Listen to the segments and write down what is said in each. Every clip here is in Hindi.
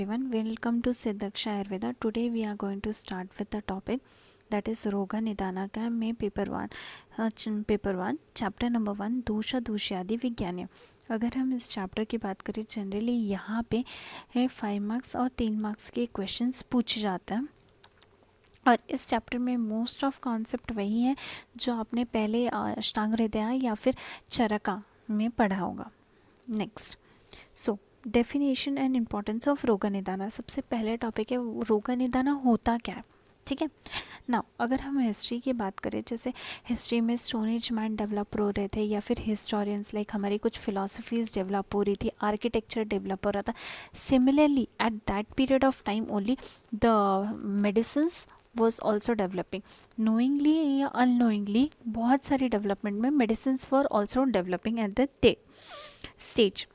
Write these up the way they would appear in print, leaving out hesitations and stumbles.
everyone, welcome to Siddhaksha Ayurveda. Today we are going to start with the topic that is Roga Nidana का में पेपर वन चैप्टर नंबर 1 दोषा दोषादि विज्ञान। अगर हम इस चैप्टर की बात करें जनरली यहाँ पे 5 मार्क्स और 3 मार्क्स के क्वेश्चंस पूछे जाते हैं और इस चैप्टर में मोस्ट ऑफ कॉन्सेप्ट वही है जो आपने पहले अष्टांग हृदय या फिर चरका में पढ़ा होगा। Next definition and importance of रोगा निदाना। सबसे पहले टॉपिक है रोगा निदाना होता क्या है। ठीक है ना, अगर हम हिस्ट्री की बात करें, जैसे हिस्ट्री में स्टोन एज मैन डेवलप हो रहे थे या फिर हिस्टोरियंस लाइक हमारी कुछ फिलोसफीज डेवलप हो रही थी, आर्किटेक्चर डेवलप हो रहा था। Similarly at that period of time only the medicines was also developing. Knowingly या अननोइंगली बहुत सारी डेवलपमेंट में medicines were also developing at the stage.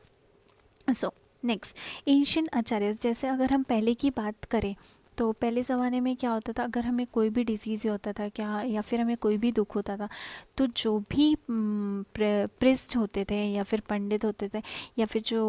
So next ancient acharyas, जैसे अगर हम पहले की बात करें तो पहले ज़माने में क्या होता था, अगर हमें कोई भी डिजीज़ होता था क्या या फिर हमें कोई भी दुख होता था तो जो भी प्रिस्ट होते थे या फिर पंडित होते थे या फिर जो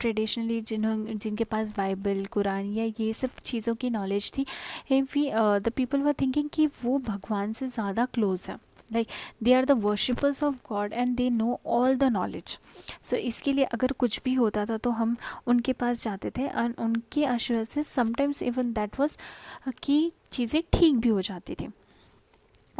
ट्रेडिशनली जिनके पास बाइबल कुरान या ये सब चीज़ों की नॉलेज थी, द पीपल वर थिंकिंग कि वो भगवान से ज़्यादा क्लोज है, like they are the worshippers of god and they know all the knowledge. So इसके लिए अगर कुछ भी होता था तो हम उनके पास जाते थे और उनके आशीर्वाद से समटाइम्स इवन दैट वाज कि चीज़ें ठीक भी हो जाती थी।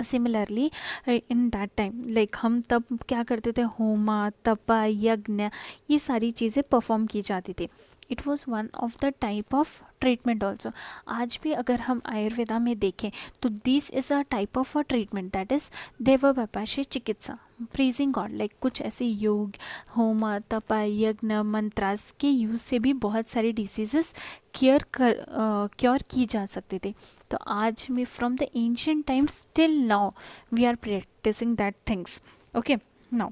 Similarly in that time like हम तब क्या करते थे, होमा तपा यज्ञ ये सारी चीज़ें परफॉर्म की जाती थी। It was one of the type of treatment also. आज भी अगर हम आयुर्वेदा में देखें तो this is a type of a treatment, that is देवव्यापाशी चिकित्सा, प्रीजिंग गॉड। लाइक कुछ ऐसे योग होमा तपा यज्ञ मंत्रास के यूज़ से भी बहुत सारी डिसीजेस क्योर की जा सकती थी। तो आज में from the ancient times till now we are practicing that things. Okay now,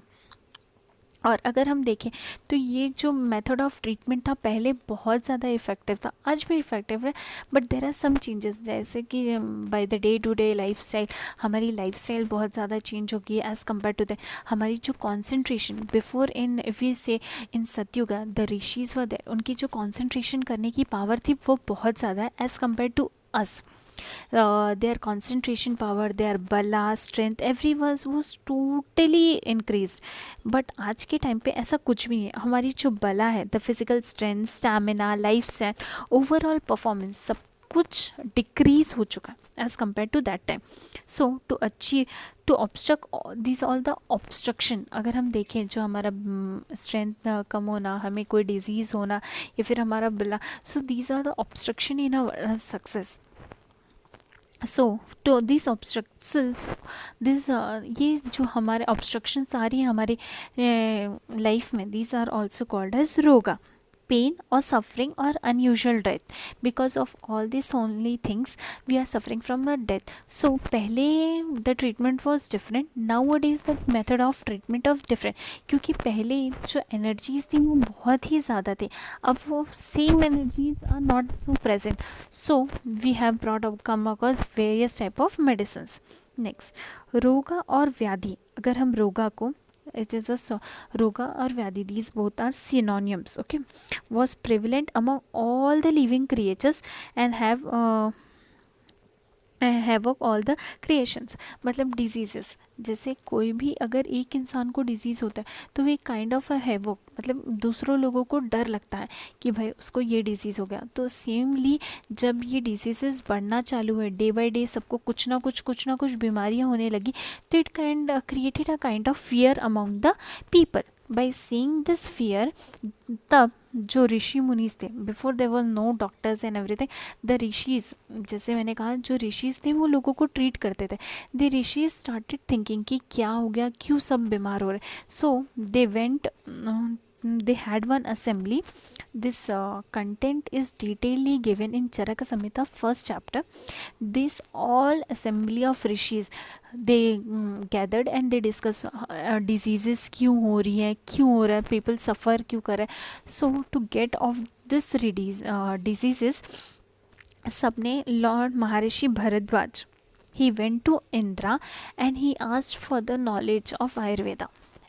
और अगर हम देखें तो ये जो मेथड ऑफ ट्रीटमेंट था पहले बहुत ज़्यादा इफ़ेक्टिव था, आज भी इफ़ेक्टिव है, but there are some changes, जैसे कि by the day to day lifestyle हमारी लाइफस्टाइल बहुत ज़्यादा चेंज होगी एज़ कम्पेयर टू द हमारी जो concentration before in if we say in सतयुग द ऋषिज वर देयर, उनकी जो कॉन्सेंट्रेशन करने की पावर थी वो बहुत ज़्यादा है as compare to us. their concentration power, their bala strength, everyone was totally increased। But आज के टाइम पे ऐसा कुछ भी नहीं है। हमारी जो बला है, the physical strength, stamina, life style, overall performance सब कुछ डिक्रीज हो चुका है as compare to that time. So to achieve to obstruct this all the obstruction, अगर हम देखें जो हमारा स्ट्रेंथ कम होना, हमें कोई डिजीज़ होना या फिर हमारा बला, so these are the obstruction in our success. So तो दिस ऑब्स्ट्रक्शंस दिस ये जो हमारे ऑब्स्ट्रक्शंस आ रही है हमारे लाइफ में, these are also called as रोगा, पेन और सफरिंग और unusual death. Because of all this only things we are suffering from the death. So पहले the treatment was different, now it is the method of treatment of different, क्योंकि पहले जो एनर्जीज थी वो बहुत ही ज़्यादा थी, अब वो same energies are not so present. So we have brought come across various type of medicines. Next रोगा और व्याधि, अगर हम रोगा को it is a roga or vyadhi, these both are synonyms, okay, was prevalent among all the living creatures and have all the creations. मतलब डिजीज़ेस, जैसे कोई भी अगर एक इंसान को डिजीज़ होता है तो वो काइंड ऑफ अ हैवॉक, मतलब दूसरों लोगों को डर लगता है कि भाई उसको ये डिजीज़ हो गया। तो सेमली जब ये डिजीज़ेस बढ़ना चालू है डे बाय डे, सबको कुछ ना कुछ बीमारियां होने लगी, तो it created a kind of fear among the people. By seeing this fear, तब जो ऋषि मुनीस थे, before there were no doctors and everything, the rishis, जैसे मैंने कहा जो ऋषिज थे वो लोगों को ट्रीट करते थे। द ऋषिज स्टार्टेड थिंकिंग कि क्या हो गया, क्यों सब बीमार हो रहे। So they went, they had one assembly. This content is detailedly given in Charaka Samhita first chapter. This all assembly of rishis, they gathered and they discuss diseases क्यों हो रही है, क्यों हो रहा है, people suffer क्यों कर रहे हैं। So to get off this diseases, सबने Lord Maharshi Bharadwaj, he went to Indra and he asked for the knowledge of Ayurveda,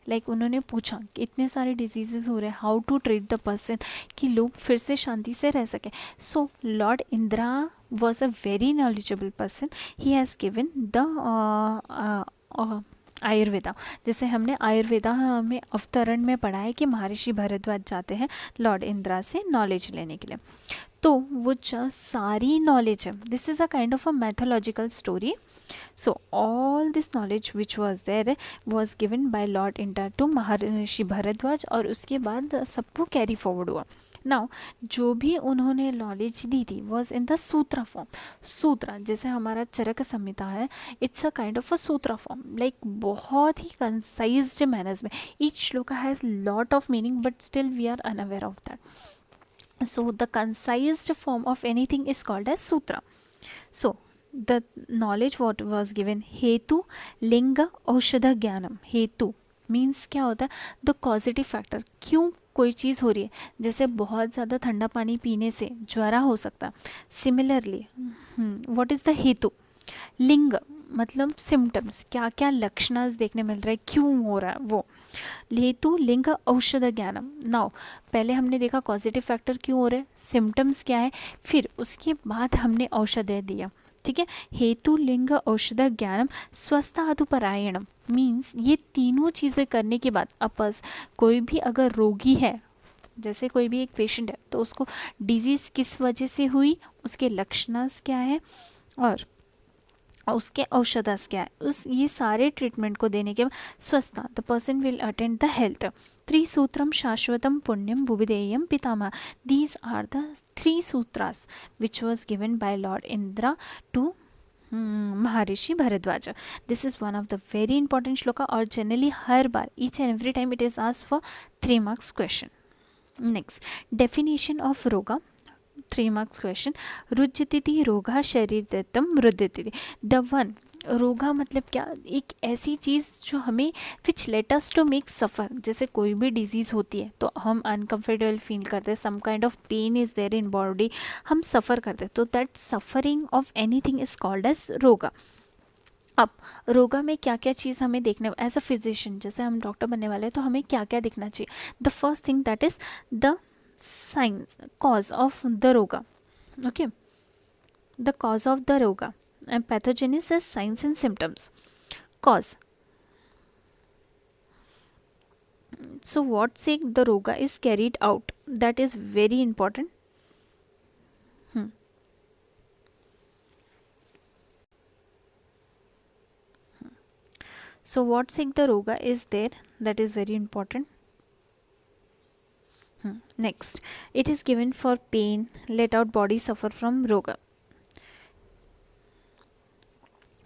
like उन्होंने पूछा कि इतने सारे डिजीजेस हो रहे हैं, how to treat the person कि लोग फिर से शांति से रह सकें. So lord Indira was a very knowledgeable person. He has given the Ayurveda. जैसे हमने आयुर्वेदा में अवतरण में पढ़ा है कि महर्षि भरद्वाज जाते हैं लॉर्ड इंदिरा से नॉलेज लेने के लिए. तो वो सारी नॉलेज है, this is a kind of a mythological story. So all this knowledge which was there was given by lord Indira to महर्षि भरद्वाज, और उसके बाद सबको कैरी फॉरवर्ड हुआ. नाउ जो भी उन्होंने नॉलेज दी थी was in the sutra form. Sutra जैसे हमारा चरक संहिता है, it's a kind of a sutra form, like बहुत ही कंसाइज्ड मैनर्स में. Each shloka has lot of meaning but still we are unaware of that. So the concised form of anything is called as sutra. So the knowledge what was given, hetu linga औषध ज्ञानम. हेतु मीन्स क्या होता है, द कॉजिटिव फैक्टर, क्यों कोई चीज़ हो रही है. जैसे बहुत ज़्यादा ठंडा पानी पीने से ज्वरा हो सकता है. सिमिलरली व्हाट इज़ द हेतु. लिंग मतलब सिम्टम्स, क्या क्या लक्षण देखने मिल रहा है, क्यों हो रहा है वो. हेतु लिंग औषध ज्ञानम. नाउ पहले हमने देखा पॉजिटिव फैक्टर क्यों हो रहे हैं, सिम्टम्स क्या है, फिर उसके बाद हमने औषधि दिया. ठीक है. हेतु लिंग औषध ज्ञानम स्वस्थादुपरायणम मीन्स ये तीनों चीज़ें करने के बाद अपस कोई भी अगर रोगी है, जैसे कोई भी एक पेशेंट है, तो उसको डिजीज़ किस वजह से हुई, उसके लक्षण क्या है और उसके औषधस क्या है, उस ये सारे ट्रीटमेंट को देने के बाद स्वस्थता the person will attend the health. त्रिसूत्रम शाश्वतम पुण्यम भुविदेयम पितामह. These are the 3 sutras which was given by lord Indira to Maharshi Bharadwaj. This is one of the very important shloka, और जनरली हर बार each and every time it is asked for 3 marks question. Next, definition of रोगा. 3 marks क्वेश्चन. रुज्यतिथि रोगा शरीरतम मृद्यतिथि. द वन, रोगा मतलब क्या, एक ऐसी चीज़ जो हमें विच लेट अस टू मेक सफ़र. जैसे कोई भी डिजीज़ होती है तो हम अनकम्फर्टेबल फील करते हैं, some kind of pain is there in body, हम सफ़र करते हैं, तो that suffering of anything is called as रोगा. अब रोगा में क्या क्या चीज़ हमें देखने, एज अ फिजिशियन जैसे हम डॉक्टर बनने वाले हैं तो हमें क्या क्या देखना चाहिए. The first thing that is the signs, cause of the roga. Okay, the cause of the roga and pathogenesis, signs and symptoms. Cause, so what sake the roga is carried out, that is very important. So what sake the roga is there, that is very important. Next, it is given for pain, let out body suffer from roga.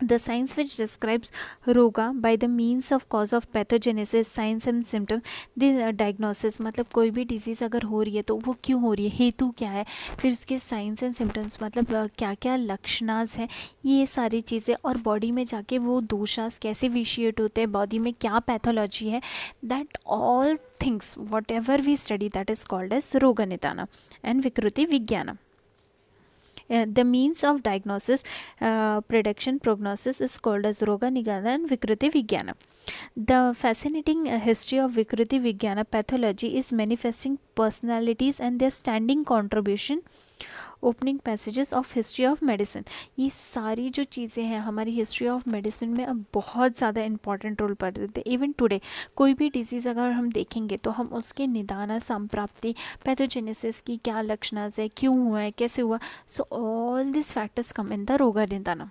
The science which describes roga by the means of cause of pathogenesis, signs and symptoms. This diagnosis मतलब कोई भी डिजीज़ अगर हो रही है तो वो क्यों हो रही है, हेतु क्या है, फिर उसके साइंस एंड सिम्टम्स मतलब क्या क्या लक्षणास है, ये सारी चीज़ें, और बॉडी में जाके वो दोषास कैसे विशिएट होते हैं, बॉडी में क्या पैथोलॉजी है, that all things whatever we study that is called as रोग निदान एंड विकृति विज्ञान. The means of diagnosis, prediction, prognosis is called as Roga Nidana and Vikriti Vigyana. The fascinating history of Vikriti Vigyana pathology is manifesting personalities and their standing contribution, opening passages of history of medicine. ये सारी जो चीज़ें हैं हमारी हिस्ट्री ऑफ मेडिसिन में अब बहुत ज़्यादा इंपॉर्टेंट रोल प्ले करते हैं. इवन टुडे कोई भी डिजीज़ अगर हम देखेंगे तो हम उसके निदान, संप्राप्ति, पैथोजेनेसिस की क्या लक्षण है, क्यों हुआ है, कैसे हुआ, सो all this factors come in the रोगा निदान.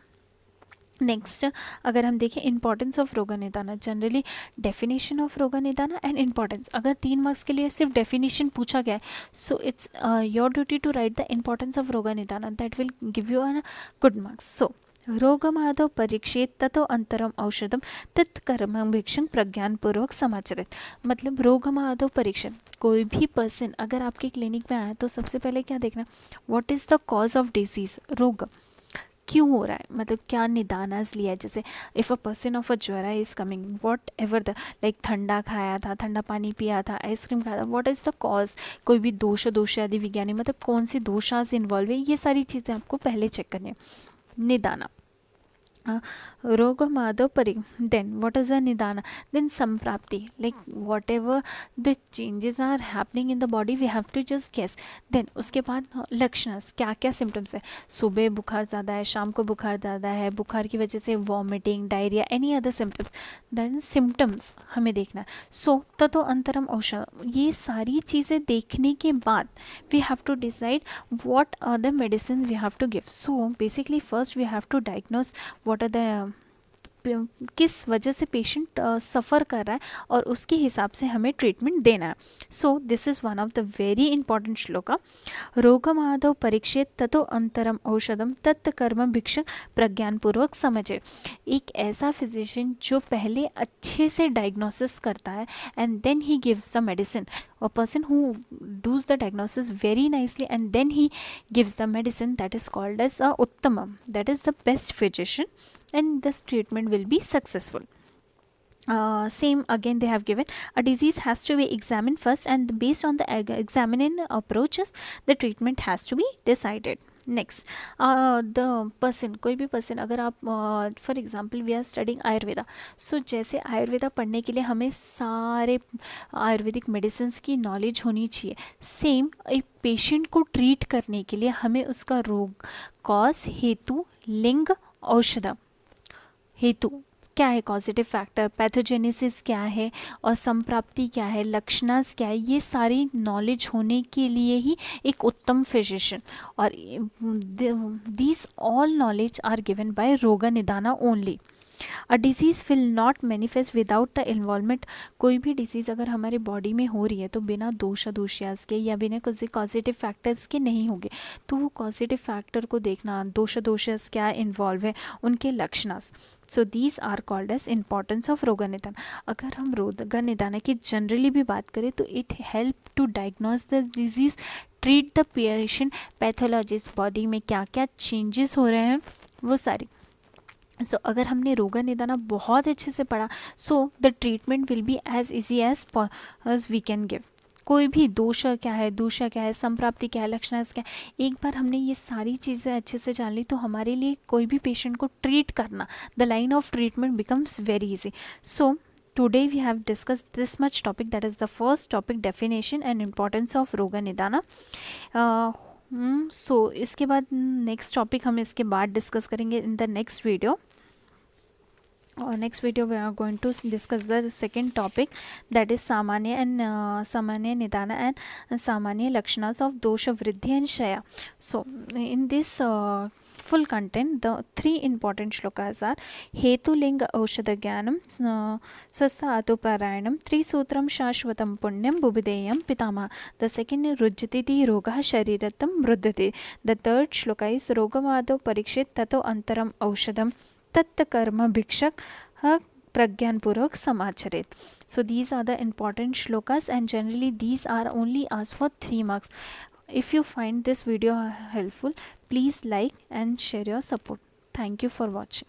नेक्स्ट, अगर हम देखें इंपॉर्टेंस ऑफ रोगा निदान, जनरली डेफिनेशन ऑफ रोगा निदान एंड इंपॉर्टेंस. अगर 3 marks के लिए सिर्फ डेफिनेशन पूछा गया है, so it's your duty to write the importance of रोगा निदान, that will give you a good marks. So रोगमादौ परीक्षेत ततो अंतरम औषधम तत्कर्म भिक्षण प्रज्ञानपूर्वक समाचरित. मतलब रोगमादौ परीक्षण, कोई भी पर्सन अगर आपके क्लिनिक में आया तो सबसे पहले क्या देखना, what is the cause of disease, रोग क्यों हो रहा है, मतलब क्या निदानास लिया है. जैसे if a person of a ज्वरा is coming, whatever the, like ठंडा खाया था, ठंडा पानी पिया था, आइसक्रीम खाया था, व्हाट इज़ द कॉज, कोई भी दोष आदि विज्ञानी मतलब कौन सी दोषास इन्वॉल्व है, ये सारी चीज़ें आपको पहले चेक करनी है. निदाना, Rogamado Pari. Then what is a Nidana? Then Samprapti. Like whatever the changes are happening in the body, we have to just guess. Then उसके बाद लक्षणस, क्या क्या सिम्टम्स है. सुबह बुखार ज़्यादा है, शाम को बुखार ज़्यादा है, बुखार की वजह से vomiting, diarrhoea, any other symptoms. Then symptoms हमें देखना है. सो ततो अंतरम औषध. ये सारी चीज़ें देखने के बाद we have to decide what are the medicines we have to give. So basically first we have to diagnose what are the किस वजह से पेशेंट सफ़र कर रहा है और उसके हिसाब से हमें ट्रीटमेंट देना है. So this is one of the very important shloka. रोगमादौ परीक्षित ततो अंतरम औषधम तत् कर्म भिक्षक प्रज्ञानपूर्वक समझे. एक ऐसा फिजिशियन जो पहले अच्छे से डायग्नोसिस करता है and then he gives the medicine. A person who does the diagnosis very nicely and then he gives the medicine, that is called as a uttamam. That is the best physician and this treatment will be successful. Same again they have given, a disease has to be examined first and based on the examining approaches the treatment has to be decided. Next the person, कोई भी पर्सन, अगर आप for example we are studying Ayurveda. So जैसे आयुर्वेदा पढ़ने के लिए हमें सारे आयुर्वेदिक मेडिसिन की नॉलेज होनी चाहिए. सेम एक पेशेंट को ट्रीट करने के लिए हमें उसका रोग, कॉज, हेतु, लिंग, औषध. हेतु क्या है, कॉजिटिव फैक्टर, पैथोजेनेसिस क्या है और संप्राप्ति क्या है, लक्षणास क्या है, ये सारी नॉलेज होने के लिए ही एक उत्तम फिजिशियन. और these all knowledge are given by roga nidana only. A disease will not manifest without the involvement. कोई भी डिजीज़ अगर हमारे बॉडी में हो रही है तो बिना दोषास के या बिना किसी कॉजिटिव फैक्टर्स के नहीं होगी. तो वो कॉजिटिव फैक्टर को देखना, दोषास क्या इन्वॉल्व है, उनके लक्षणास. So these are called as importance of roga nidan. अगर हम रोग निदान की जनरली भी बात करें तो it help to diagnose the disease, treat the patient, pathologist, body में क्या क्या चेंजेस हो रहे हैं वो सारी. सो अगर हमने रोग निदाना बहुत अच्छे से पढ़ा so the treatment will be as easy as we can give. कोई भी दोष क्या है, दूषा क्या है, संप्राप्ति क्या है, लक्षण क्या है, एक बार हमने ये सारी चीज़ें अच्छे से जान ली तो हमारे लिए कोई भी पेशेंट को ट्रीट करना, the line of treatment becomes very easy. So today we have discussed this much topic, that is the first topic, definition and importance of roga nidana. सो इसके बाद नेक्स्ट टॉपिक हम इसके बाद डिस्कस करेंगे in the next video. Next video we are going to discuss the second topic, that is samanya and samanya nidana and samanya lakshanas of dosha vriddhi and shaya. So in this full content the three important shlokas are hetu linga aushadha jnanam swastha atuparayanam trisutram shashvatam punyam bubideyam pitama. The second is rujjati roga shariratam vruddhati. The third shloka is rogamado parikshit tato antaram aushadam तत्त कर्म भिक्षक प्रज्ञानपूर्वक समाचरित. So these are the important shlokas and generally these are only asked for 3 marks. If you find this video helpful, please like and share your support. Thank you for watching.